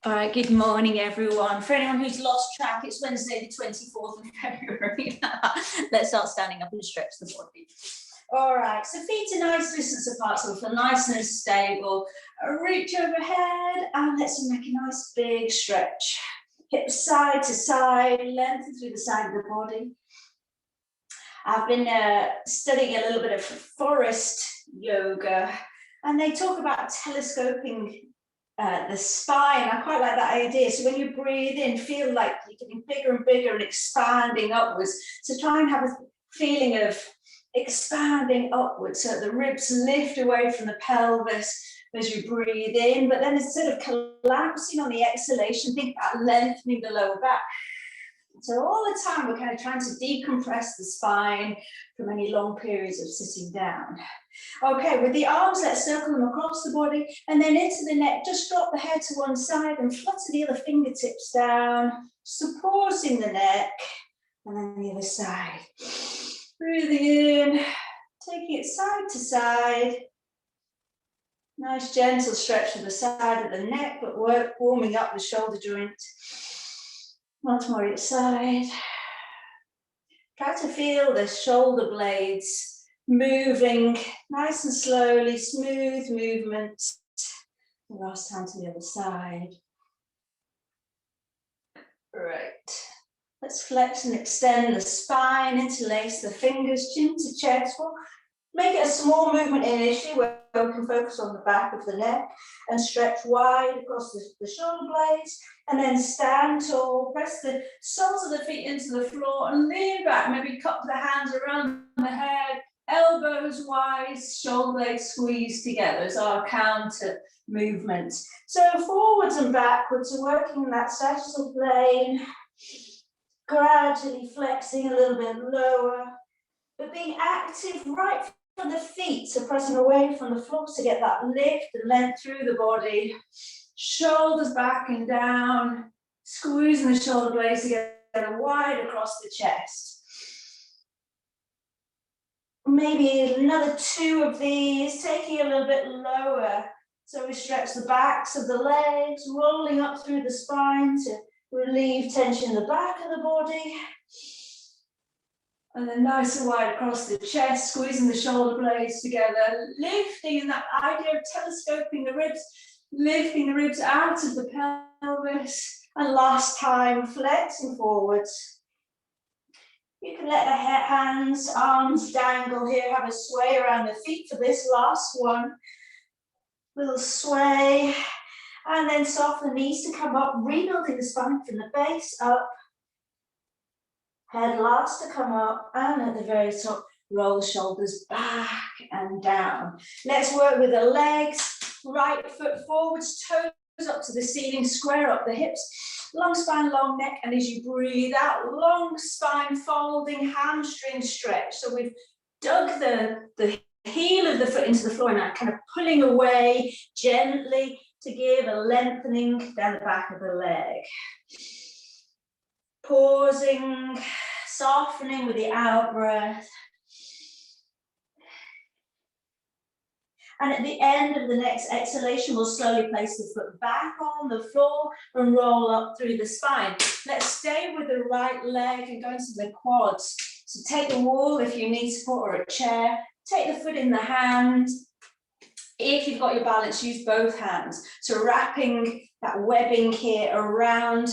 All right, good morning, everyone. For anyone who's lost track, it's Wednesday, the 24th of February. Let's start standing up and stretch the body. All right, so feet are nice distance apart, so feel nice and stable. Reach overhead, and let's make a nice big stretch. Hips side to side, lengthen through the side of the body. I've been studying a little bit of forest yoga, and they talk about telescoping the spine. I quite like that idea. So when you breathe in, feel like you're getting bigger and bigger and expanding upwards. So try and have a feeling of expanding upwards so the ribs lift away from the pelvis as you breathe in, but then instead of collapsing on the exhalation, think about lengthening the lower back. So all the time we're kind of trying to decompress the spine from any long periods of sitting down. Okay, with the arms, let's circle them across the body and then into the neck. Just drop the head to one side and flutter the other fingertips down, supporting the neck, and then the other side. Breathing in, taking it side to side. Nice gentle stretch to the side of the neck, but warming up the shoulder joint. Once more each side. Try to feel the shoulder blades moving nice and slowly, smooth movement. Last time to the other side. Right. Let's flex and extend the spine, interlace the fingers, chin to chest. We'll make it a small movement initially where we can focus on the back of the neck and stretch wide across the shoulder blades, and then stand tall, press the soles of the feet into the floor and lean back, maybe cup the hands around the head, elbows wide, shoulder blades squeeze together as our counter movement. So forwards and backwards, working in that sagittal plane, gradually flexing a little bit lower, but being active right from the feet, so pressing away from the floor to get that lift and length through the body. Shoulders back and down, squeezing the shoulder blades together wide across the chest. Maybe another two of these, taking a little bit lower. So we stretch the backs of the legs, rolling up through the spine to relieve tension in the back of the body. And then nice and wide across the chest, squeezing the shoulder blades together, lifting in that idea of telescoping the ribs, lifting the ribs out of the pelvis. And last time, flexing forwards. You can let the hands, arms dangle here, have a sway around the feet for this last one. Little sway. And then soften the knees to come up, rebuilding the spine from the base up. Head last to come up, and at the very top, roll the shoulders back and down. Let's work with the legs. Right foot forwards, toes up to the ceiling, square up the hips. Long spine, long neck, and as you breathe out, long spine folding, hamstring stretch. So we've dug the heel of the foot into the floor now, kind of pulling away gently to give a lengthening down the back of the leg. Pausing, softening with the out breath. And at the end of the next exhalation, we'll slowly place the foot back on the floor and roll up through the spine. Let's stay with the right leg and go into the quads. So take a wall if you need support, or a chair. Take the foot in the hand. If you've got your balance, use both hands. So wrapping that webbing here around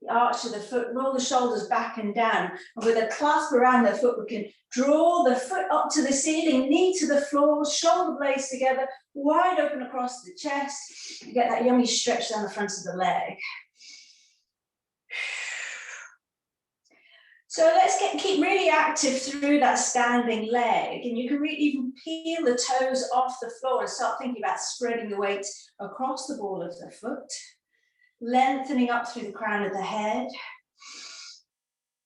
the arch of the foot, roll the shoulders back and down. And with a clasp around the foot, we can draw the foot up to the ceiling, knee to the floor, shoulder blades together, wide open across the chest. You get that yummy stretch down the front of the leg. So let's keep really active through that standing leg. And you can really even peel the toes off the floor and start thinking about spreading the weight across the ball of the foot. Lengthening up through the crown of the head.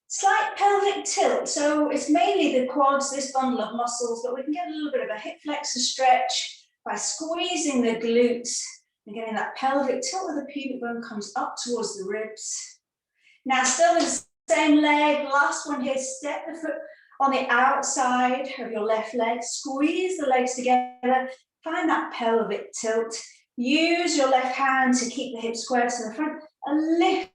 Slight pelvic tilt. So it's mainly the quads, this bundle of muscles, but we can get a little bit of a hip flexor stretch by squeezing the glutes and getting that pelvic tilt where the pubic bone comes up towards the ribs. Now still in the same leg, last one here, step the foot on the outside of your left leg, squeeze the legs together, find that pelvic tilt. Use your left hand to keep the hips square to the front and lift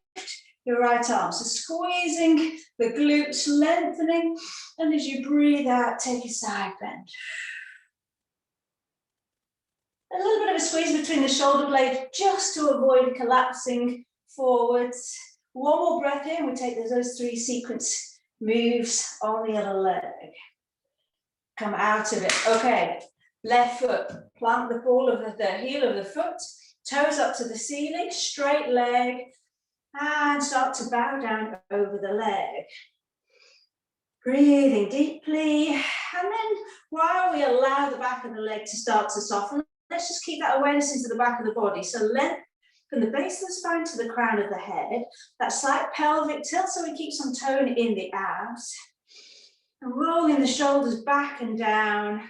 your right arm. So squeezing the glutes, lengthening, and as you breathe out, take a side bend. A little bit of a squeeze between the shoulder blades just to avoid collapsing forwards. One more breath in, we take those 3 sequence moves on the other leg. Come out of it. Okay, left foot, plant the ball of the heel of the foot, toes up to the ceiling, straight leg, and start to bow down over the leg. Breathing deeply, and then while we allow the back of the leg to start to soften, let's just keep that awareness into the back of the body. So length from the base of the spine to the crown of the head, that slight pelvic tilt so we keep some tone in the abs. And rolling the shoulders back and down,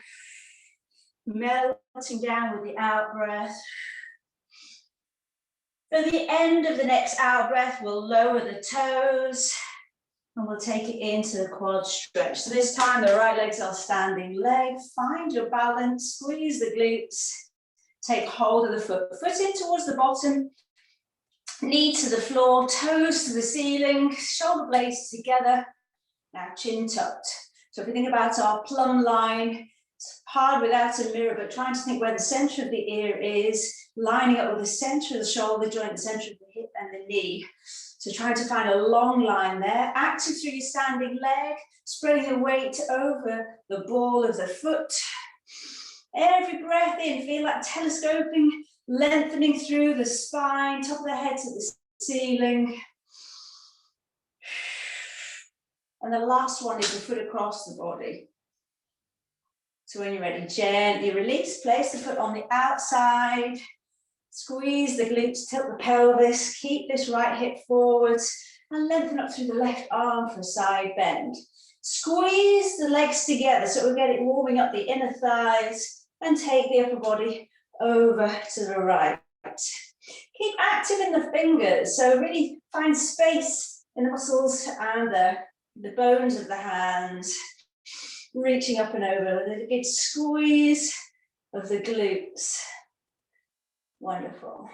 melting down with the out breath. At the end of the next out breath, we'll lower the toes and we'll take it into the quad stretch. So this time the right leg's our standing leg. Find your balance, squeeze the glutes, take hold of the foot. Foot in towards the bottom, knee to the floor, toes to the ceiling, shoulder blades together. Now chin tucked. So if we think about our plumb line, it's hard without a mirror, but trying to think where the center of the ear is, lining up with the center of the shoulder joint, the center of the hip and the knee. So trying to find a long line there, active through your standing leg, spreading the weight over the ball of the foot. Every breath in, feel that telescoping, lengthening through the spine, top of the head to the ceiling. And the last one is the foot across the body. So when you're ready, gently release, place the foot on the outside, squeeze the glutes, tilt the pelvis, keep this right hip forwards, and lengthen up through the left arm for a side bend. Squeeze the legs together so we get it warming up the inner thighs, and take the upper body over to the right. Keep active in the fingers, so really find space in the muscles and the bones of the hands, reaching up and over with a good squeeze of the glutes. Wonderful.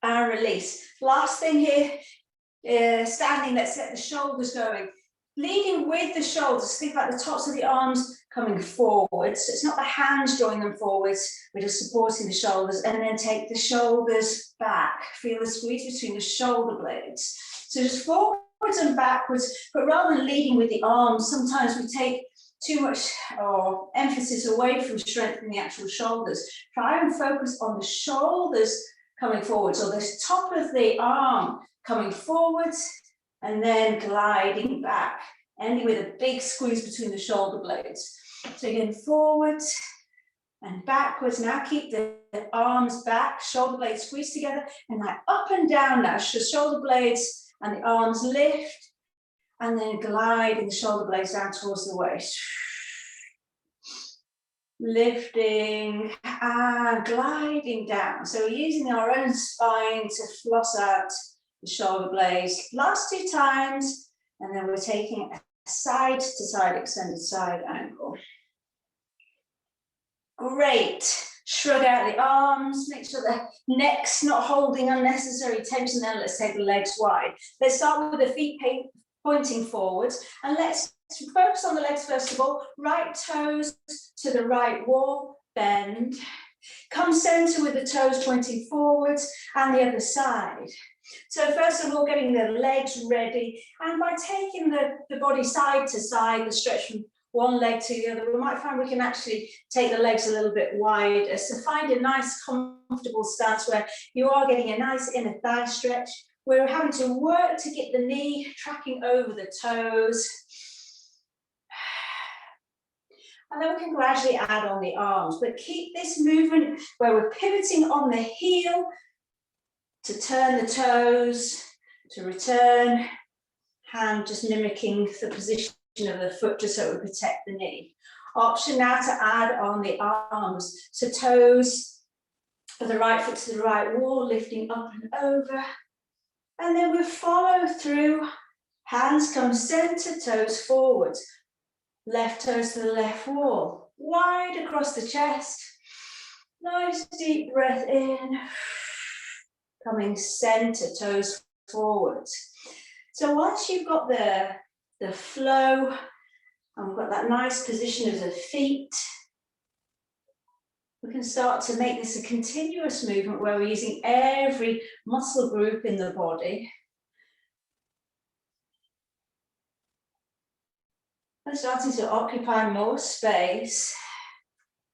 And release. Last thing here, standing, let's get the shoulders going. Leading with the shoulders, think about the tops of the arms coming forwards. So it's not the hands drawing them forwards, we're just supporting the shoulders, and then take the shoulders back. Feel the squeeze between the shoulder blades. So just forwards and backwards, but rather than leading with the arms, sometimes we take too much emphasis away from strengthening the actual shoulders. Try and focus on the shoulders coming forwards, or the top of the arm coming forwards, and then gliding back, ending with a big squeeze between the shoulder blades. So again, forwards and backwards. Now keep the arms back, shoulder blades squeeze together, and like up and down now. So shoulder blades and the arms lift, and then gliding the shoulder blades down towards the waist. Lifting and gliding down. So we're using our own spine to floss out the shoulder blades. Last 2 times, and then we're taking a side to side extended side angle. Great. Shrug out the arms, make sure the neck's not holding unnecessary tension. Then let's take the legs wide. Let's start with the feet pointing forwards, and let's focus on the legs first of all. Right toes to the right wall, bend. Come center with the toes pointing forwards and the other side. So first of all, getting the legs ready, and by taking the body side to side, the stretch from one leg to the other, we might find we can actually take the legs a little bit wider. So find a nice comfortable stance where you are getting a nice inner thigh stretch. We're having to work to get the knee tracking over the toes. And then we can gradually add on the arms, but keep this movement where we're pivoting on the heel to turn the toes, to return, hand just mimicking the position of the foot just so it would protect the knee. Option now to add on the arms. So toes of the right foot to the right wall, lifting up and over. And then we follow through, hands come center, toes forwards. Left toes to the left wall, wide across the chest. Nice deep breath in. Coming center, toes forwards. So once you've got the flow, and we've got that nice position of the feet, we can start to make this a continuous movement where we're using every muscle group in the body. And starting to occupy more space.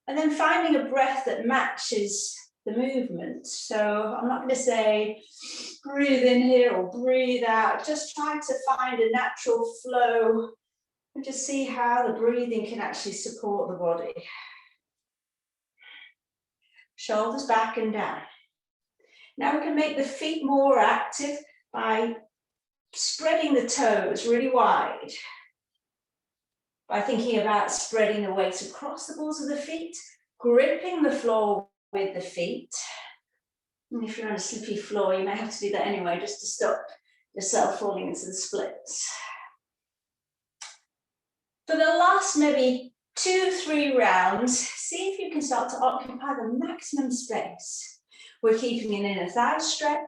And then finding a breath that matches the movement. So I'm not going to say breathe in here or breathe out. Just try to find a natural flow and just see how the breathing can actually support the body. Shoulders back and down. Now we can make the feet more active by spreading the toes really wide. By thinking about spreading the weight across the balls of the feet, gripping the floor with the feet. And if you're on a slippy floor, you may have to do that anyway, just to stop yourself falling into the splits. For the last maybe 2-3 rounds, see if you can start to occupy the maximum space. We're keeping an inner thigh stretch.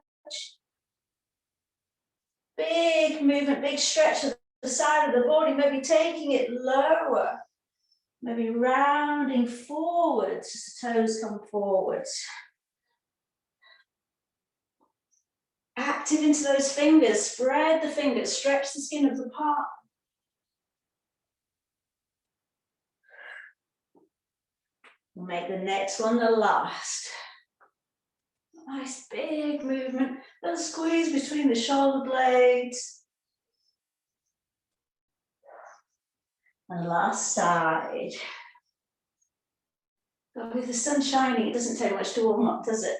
Big movement, big stretch of the side of the body, maybe taking it lower. Maybe rounding forwards as the toes come forwards. Active into those fingers, spread the fingers, stretch the skin of the palm. We'll make the next one the last. Nice big movement, little squeeze between the shoulder blades. And last side. But with the sun shining, it doesn't take much to warm up, does it?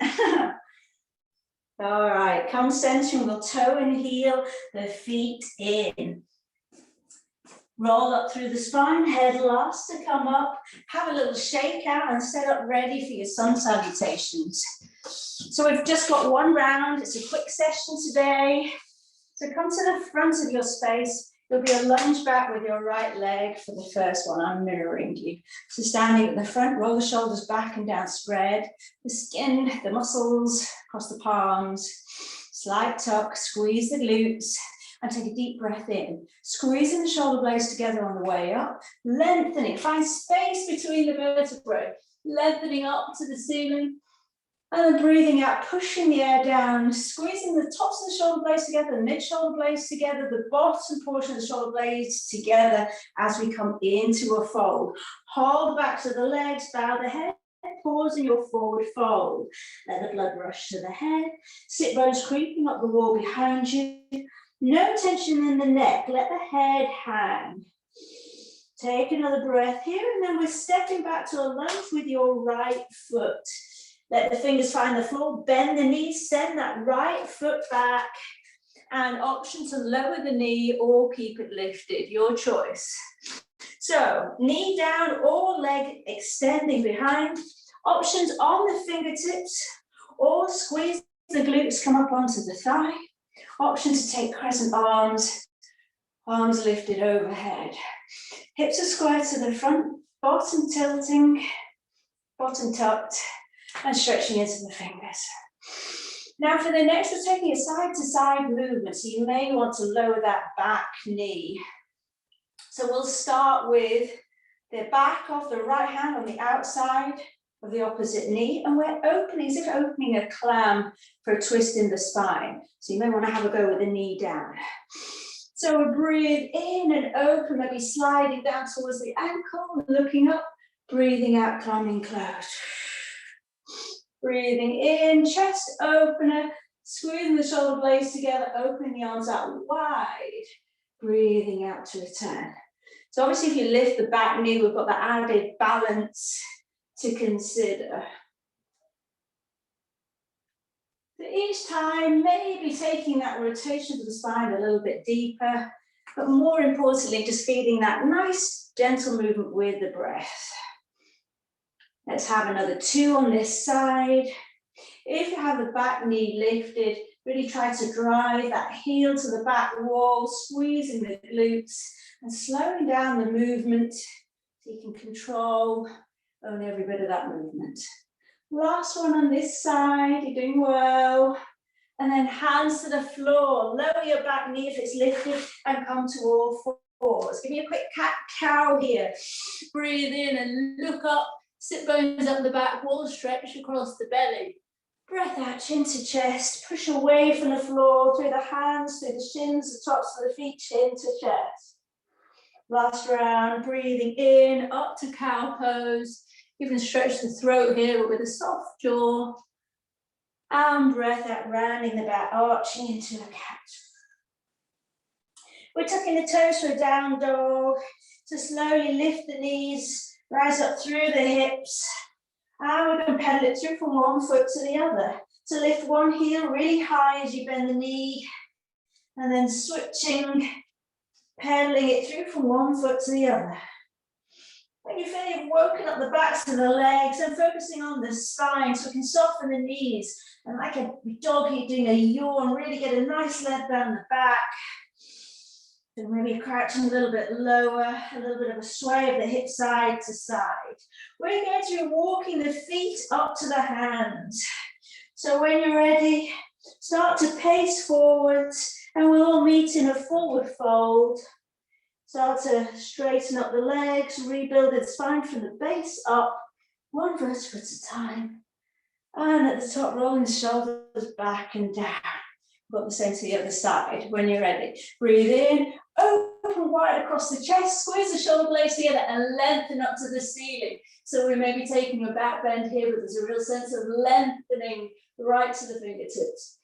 All right, come centering, we'll toe and heel the feet in. Roll up through the spine, head last to come up. Have a little shake out and set up ready for your sun salutations. So we've just got one round. It's a quick session today. So come to the front of your space. There'll be a lunge back with your right leg for the first one. I'm mirroring you. So standing at the front, roll the shoulders back and down, spread the skin, the muscles across the palms. Slight tuck, squeeze the glutes and take a deep breath in. Squeezing the shoulder blades together on the way up, lengthening, find space between the vertebrae, lengthening up to the ceiling. And then breathing out, pushing the air down, squeezing the tops of the shoulder blades together, the mid-shoulder blades together, the bottom portion of the shoulder blades together as we come into a fold. Hold the backs of the legs, bow the head, pause in your forward fold. Let the blood rush to the head, sit bones creeping up the wall behind you. No tension in the neck, let the head hang. Take another breath here, and then we're stepping back to a lunge with your right foot. Let the fingers find the floor, bend the knees, send that right foot back, and option to lower the knee or keep it lifted, your choice. So, knee down or leg extending behind. Options on the fingertips, or squeeze the glutes, come up onto the thigh. Option to take crescent arms, arms lifted overhead. Hips are squared to the front, bottom tilting, bottom tucked, and stretching into the fingers. Now for the next, we're taking a side-to-side movement, so you may want to lower that back knee. So we'll start with the back of the right hand on the outside of the opposite knee, and we're opening, as if opening a clam for a twist in the spine. So you may want to have a go with the knee down. So we breathe in and open, maybe sliding down towards the ankle, looking up, breathing out, climbing close. Breathing in, chest opener, squeezing the shoulder blades together, opening the arms out wide. Breathing out to return. So obviously if you lift the back knee, we've got that added balance to consider. So each time, maybe taking that rotation of the spine a little bit deeper, but more importantly, just feeling that nice, gentle movement with the breath. Let's have another 2 on this side. If you have the back knee lifted, really try to drive that heel to the back wall, squeezing the glutes and slowing down the movement so you can control, own every bit of that movement. Last one on this side, you're doing well. And then hands to the floor, lower your back knee if it's lifted and come to all fours. Give me a quick cat-cow here. Breathe in and look up, sit bones up the back wall, stretch across the belly. Breath out, chin to chest, push away from the floor, through the hands, through the shins, the tops of the feet, chin to chest. Last round, breathing in, up to cow pose. You can stretch the throat here, but with a soft jaw. And breath out, rounding the back, arching into a cat. We're tucking the toes for a down dog. So slowly lift the knees, rise up through the hips. And we're going to pedal it through from one foot to the other. So lift one heel really high as you bend the knee. And then switching, pedaling it through from one foot to the other. When you feel you've woken up the backs of the legs and focusing on the spine so we can soften the knees. And like a dog, you're doing a yawn, really get a nice leg down the back. And maybe crouching a little bit lower, a little bit of a sway of the hip side to side. We're going to be walking the feet up to the hands. So when you're ready, start to pace forwards and we'll all meet in a forward fold. Start to straighten up the legs, rebuild the spine from the base up, one vertebra at a time. And at the top, rolling the shoulders back and down. Got the same to the other side when you're ready. Breathe in, open wide across the chest, squeeze the shoulder blades together and lengthen up to the ceiling. So we may be taking a back bend here, but there's a real sense of lengthening right to the fingertips.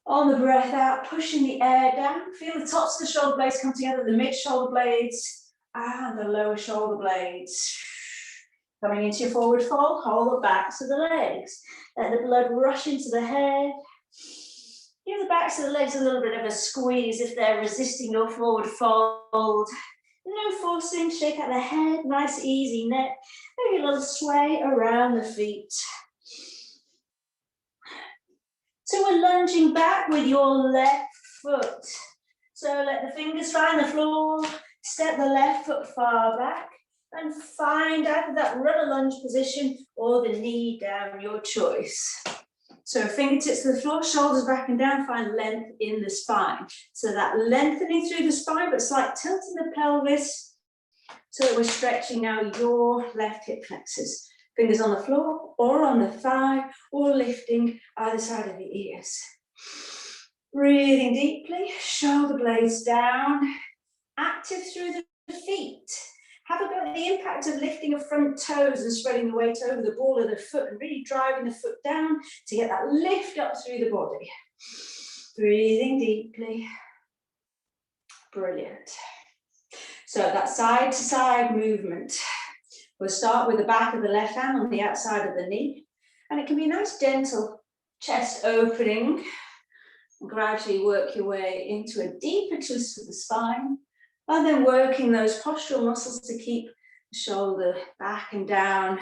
On the breath out, pushing the air down. Feel the tops of the shoulder blades come together, the mid shoulder blades and the lower shoulder blades. Coming into your forward fold, hold the backs of the legs. Let the blood rush into the head. Give the backs of the legs a little bit of a squeeze if they're resisting your forward fold. No forcing, shake out the head, nice easy neck. Maybe a little sway around the feet. So we're lunging back with your left foot. So let the fingers find the floor, step the left foot far back and find either that runner lunge position or the knee down, your choice. So fingertips to the floor, shoulders back and down, find length in the spine. So that lengthening through the spine, but slight tilt in the pelvis. So that we're stretching now your left hip flexors. Fingers on the floor or on the thigh or lifting either side of the ears. Breathing deeply, shoulder blades down, active through the feet. Have a go at the impact of lifting of front toes and spreading the weight over the ball of the foot and really driving the foot down to get that lift up through the body. Breathing deeply. Brilliant. So that side to side movement. We'll start with the back of the left hand on the outside of the knee. And it can be a nice gentle chest opening. And gradually work your way into a deeper twist of the spine. And then working those postural muscles to keep the shoulder back and down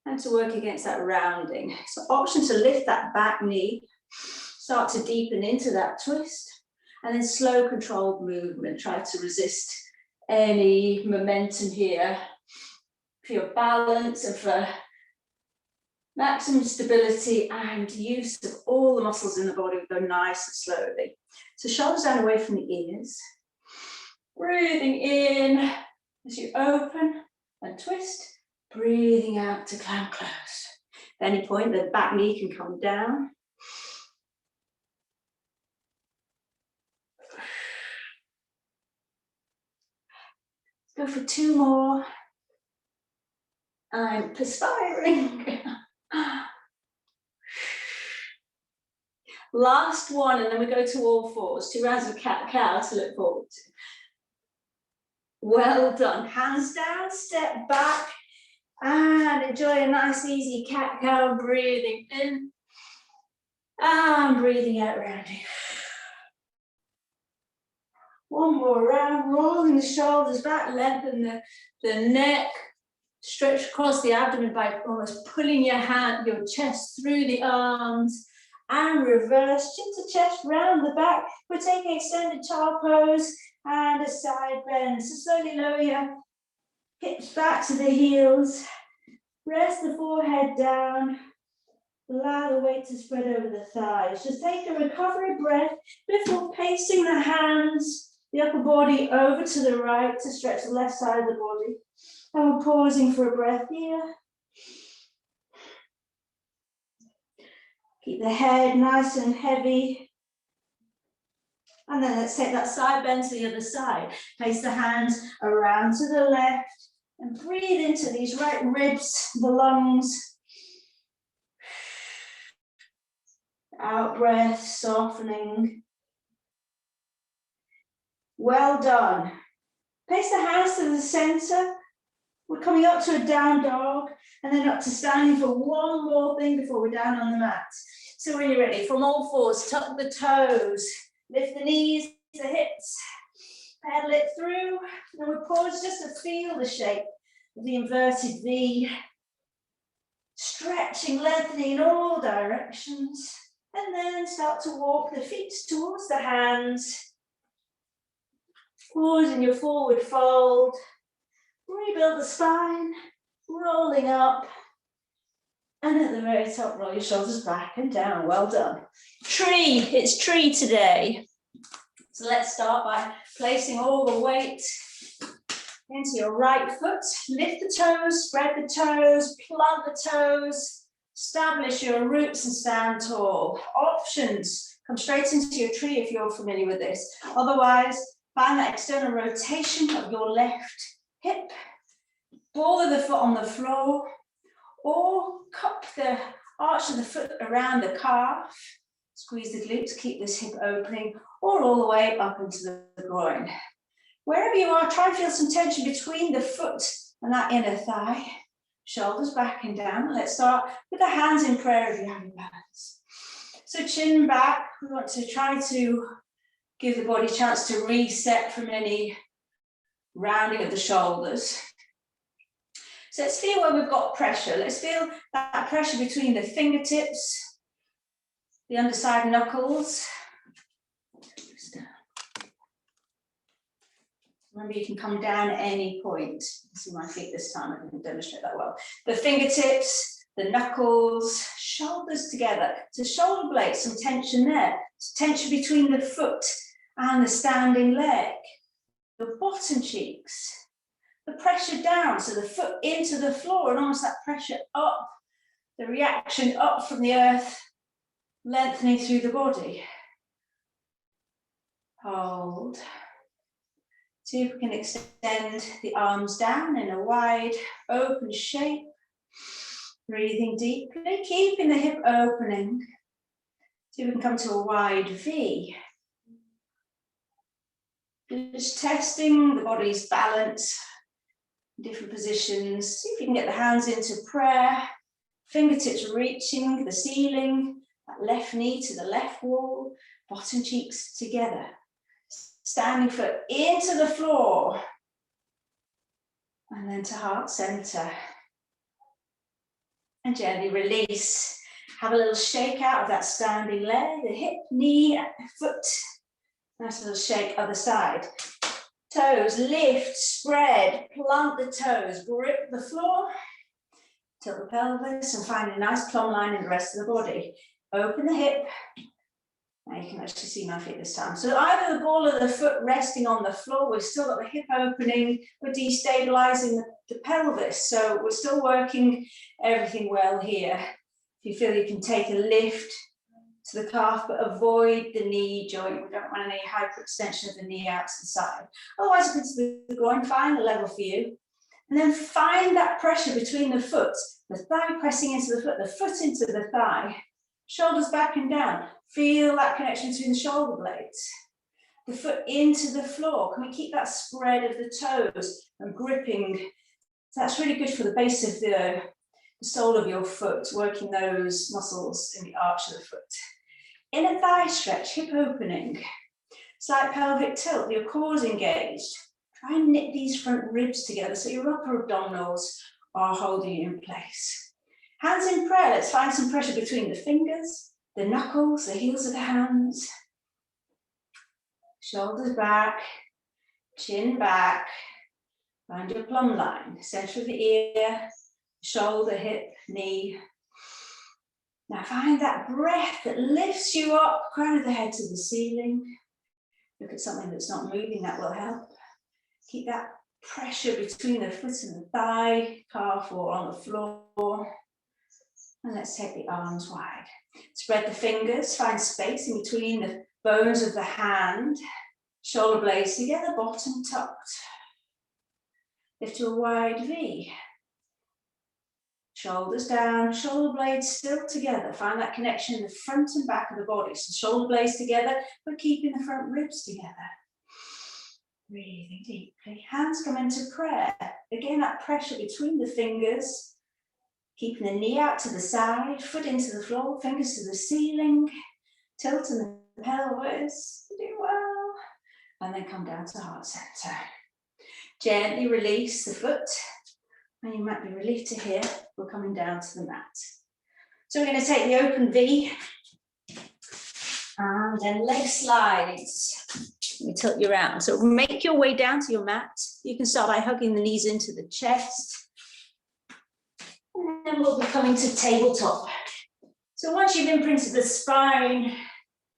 and to work against that rounding. So option to lift that back knee, start to deepen into that twist, and then slow controlled movement. Try to resist any momentum here for your balance and for maximum stability and use of all the muscles in the body. Go nice and slowly. So shoulders down away from the ears. Breathing in as you open and twist. Breathing out to climb close. At any point, the back knee can come down. Let's go for 2 more. I'm perspiring. Last one, and then we go to all fours. 2 rounds of cat-cow to look forward to. Well done. Hands down, step back, and enjoy a nice easy cat-cow. Breathing in and breathing out, rounding. One more round, rolling the shoulders back, lengthen the neck, stretch across the abdomen by almost pulling your chest through the arms, and reverse, chin to chest, round the back. We're taking extended child pose and a side bend. So slowly lower your hips back to the heels. Rest the forehead down. Allow the weight to spread over the thighs. Just take a recovery breath before pacing the hands, the upper body over to the right to stretch the left side of the body. And we're pausing for a breath here. Keep the head nice and heavy. And then let's take that side bend to the other side. Place the hands around to the left and breathe into these right ribs, the lungs. Out breath, softening. Well done. Place the hands to the center. We're coming up to a down dog and then up to standing for one more thing before we're down on the mat. So when you're ready, from all fours, tuck the toes, lift the knees, the hips, pedal it through. And we pause just to feel the shape of the inverted V. Stretching, lengthening in all directions. And then start to walk the feet towards the hands. Pause in your forward fold. Rebuild the spine, rolling up. And at the very top, roll your shoulders back and down. Well done. Tree, it's tree today. So let's start by placing all the weight into your right foot. Lift the toes, spread the toes, plant the toes. Establish your roots and stand tall. Options, come straight into your tree if you're familiar with this. Otherwise, find that external rotation of your left hip. Ball of the foot on the floor, or cup the arch of the foot around the calf. Squeeze the glutes, keep this hip opening, or all the way up into the groin. Wherever you are, try and feel some tension between the foot and that inner thigh. Shoulders back and down. Let's start with the hands in prayer if you have your balance. So chin back. We want to try to give the body a chance to reset from any rounding of the shoulders. So let's feel where we've got pressure. Let's feel that pressure between the fingertips, the underside knuckles. Remember, you can come down at any point. You can see my feet this time, I didn't demonstrate that well. The fingertips, the knuckles, shoulders together. So shoulder blades, some tension there. Tension between the foot and the standing leg. The bottom cheeks. The pressure down, so the foot into the floor and almost that pressure up. The reaction up from the earth, lengthening through the body. Hold. See if we can extend the arms down in a wide, open shape. Breathing deeply, keeping the hip opening. See if we can come to a wide V. Just testing the body's balance, different positions. See if you can get the hands into prayer. Fingertips reaching the ceiling, that left knee to the left wall, bottom cheeks together. Standing foot into the floor. And then to heart center. And gently release. Have a little shake out of that standing leg, the hip, knee, foot. Nice little shake other side. Toes, lift, spread, plant the toes, grip the floor. Tilt the pelvis and find a nice plumb line in the rest of the body. Open the hip. Now you can actually see my feet this time. So either the ball of the foot resting on the floor, we've still got the hip opening, we're destabilizing the pelvis. So we're still working everything well here. If you feel you can take a lift to the calf, but avoid the knee joint. We don't want any hyperextension of the knee out to the side. Otherwise, you can to the groin, find a level for you. And then find that pressure between the foot, the thigh pressing into the foot into the thigh. Shoulders back and down. Feel that connection between the shoulder blades. The foot into the floor. Can we keep that spread of the toes and gripping? That's really good for the base of the sole of your foot, working those muscles in the arch of the foot. Inner thigh stretch, hip opening. Slight pelvic tilt, your core's engaged. Try and knit these front ribs together so your upper abdominals are holding you in place. Hands in prayer, let's find some pressure between the fingers, the knuckles, the heels of the hands. Shoulders back, chin back. Find your plumb line, center of the ear, shoulder, hip, knee. Now find that breath that lifts you up, crown of the head to the ceiling. Look at something that's not moving, that will help. Keep that pressure between the foot and the thigh, calf or on the floor. And let's take the arms wide. Spread the fingers, find space in between the bones of the hand. Shoulder blades together, bottom tucked. Lift to a wide V. Shoulders down, shoulder blades still together. Find that connection in the front and back of the body. So shoulder blades together, but keeping the front ribs together. Breathing deeply. Hands come into prayer. Again, that pressure between the fingers. Keeping the knee out to the side, foot into the floor, fingers to the ceiling. Tilting the pelvis. Do well. And then come down to heart center. Gently release the foot. And you might be relieved to hear we're coming down to the mat. So we're going to take the open V. And then leg slides. Let me tilt you around. So make your way down to your mat. You can start by hugging the knees into the chest. And then we'll be coming to tabletop. So once you've imprinted the spine,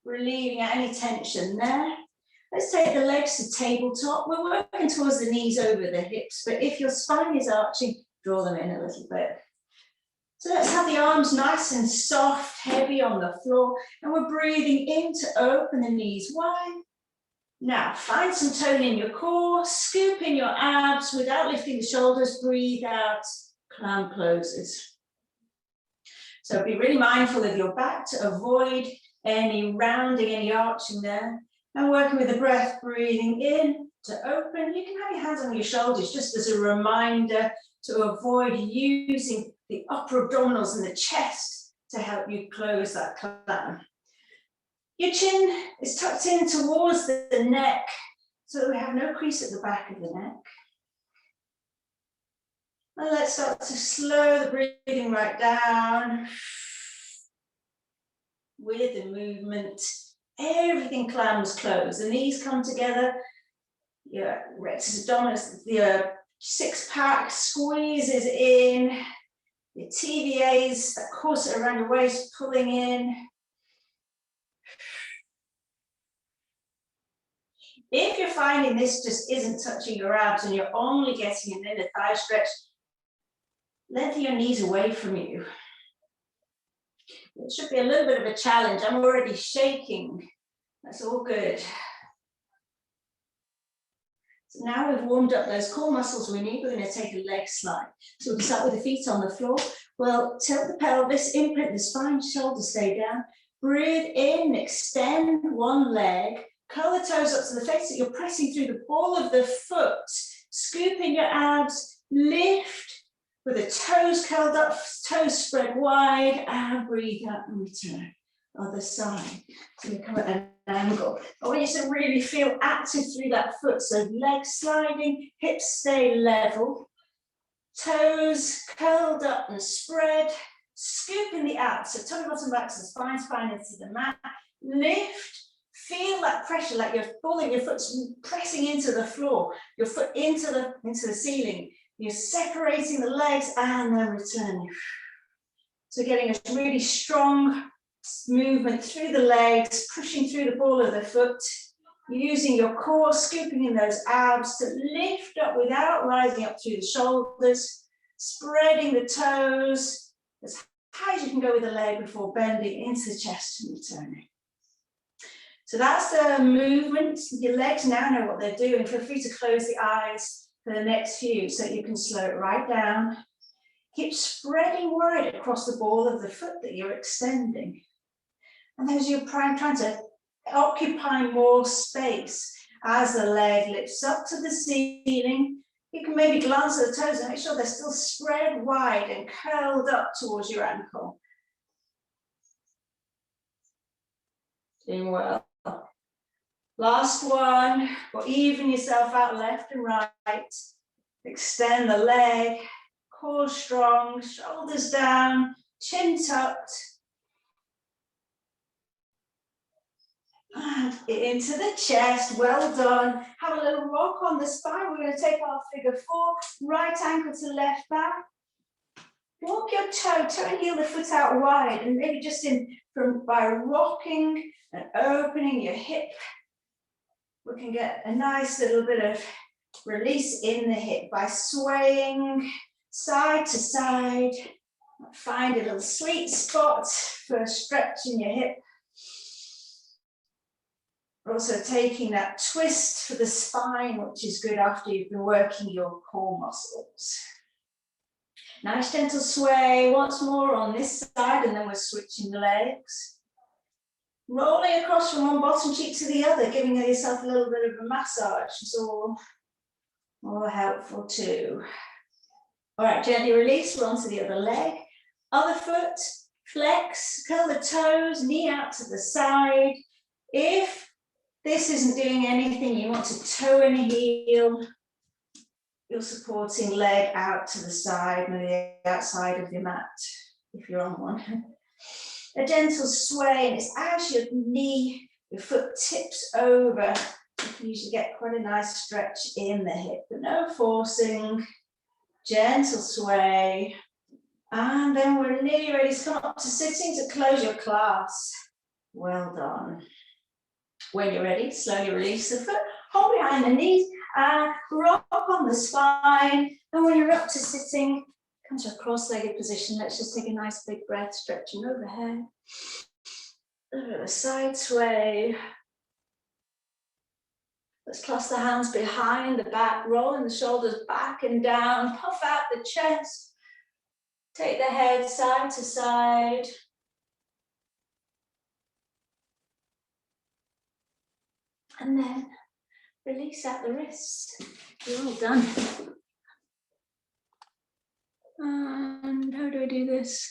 relieving any tension there, let's take the legs to tabletop. We're working towards the knees over the hips, but if your spine is arching, draw them in a little bit. So let's have the arms nice and soft, heavy on the floor, and we're breathing in to open the knees wide. Now, find some tone in your core, scoop in your abs without lifting the shoulders, breathe out, clown closes. So be really mindful of your back to avoid any rounding, any arching there. And working with the breath, breathing in to open. You can have your hands on your shoulders just as a reminder to avoid using the upper abdominals and the chest to help you close that clown. Your chin is tucked in towards the neck so that we have no crease at the back of the neck. And let's start to slow the breathing right down with the movement. Everything clams close. The knees come together. Your rectus abdominis, your six-pack squeezes in. Your TVAs, that corset around your waist, pulling in. If you're finding this just isn't touching your abs and you're only getting an inner thigh stretch, lengthen your knees away from you. It should be a little bit of a challenge. I'm already shaking. That's all good. So now we've warmed up those core muscles we need. We're going to take a leg slide. So we can start with the feet on the floor. Well, tilt the pelvis, imprint the spine, shoulders stay down. Breathe in, extend one leg. Curl the toes up to the face so you're pressing through the ball of the foot. Scoop in your abs, lift. With the toes curled up, toes spread wide, and breathe out and return. Other side. So we come at an angle. I want you to really feel active through that foot. So legs sliding, hips stay level. Toes curled up and spread. Scoop in the abs. So tummy bottom back to the spine into the mat. Lift. Feel that pressure, like you're pulling your foot, pressing into the floor. Your foot into the ceiling. You're separating the legs and then returning. So getting a really strong movement through the legs, pushing through the ball of the foot, using your core, scooping in those abs to lift up without rising up through the shoulders, spreading the toes as high as you can go with the leg before bending into the chest and returning. So that's the movement. Your legs now know what they're doing. Feel free to close the eyes for the next few, so you can slow it right down. Keep spreading wide across the ball of the foot that you're extending. And as you're trying to occupy more space as the leg lifts up to the ceiling, you can maybe glance at the toes and make sure they're still spread wide and curled up towards your ankle. Doing well. Last one, or even yourself out left and right. Extend the leg, core strong, shoulders down, chin tucked. And into the chest, well done. Have a little rock on the spine. We're going to take our figure four, right ankle to left back. Walk your toe and heel the foot out wide, and maybe just by rocking and opening your hip, we can get a nice little bit of release in the hip by swaying side to side. Find a little sweet spot for a stretch in your hip. Also taking that twist for the spine, which is good after you've been working your core muscles. Nice gentle sway once more on this side, and then we're switching the legs. Rolling across from one bottom cheek to the other, giving yourself a little bit of a massage is all helpful too. All right, gently release, we're onto the other leg. Other foot, flex, curl the toes, knee out to the side. If this isn't doing anything, you want to toe and heel your supporting leg out to the side, maybe the outside of your mat, if you're on one. A gentle sway, and it's as your foot tips over, you can usually get quite a nice stretch in the hip, but no forcing. Gentle sway. And then we're nearly ready to come up to sitting to close your class. Well done. When you're ready, slowly release the foot, hold behind the knees, and rock on the spine. And when you're up to sitting, come to a cross-legged position. Let's just take a nice big breath, stretching overhead. A bit of a side sway. Let's clasp the hands behind the back, rolling the shoulders back and down, puff out the chest. Take the head side to side. And then release out the wrists. You're all done. And how do I do this?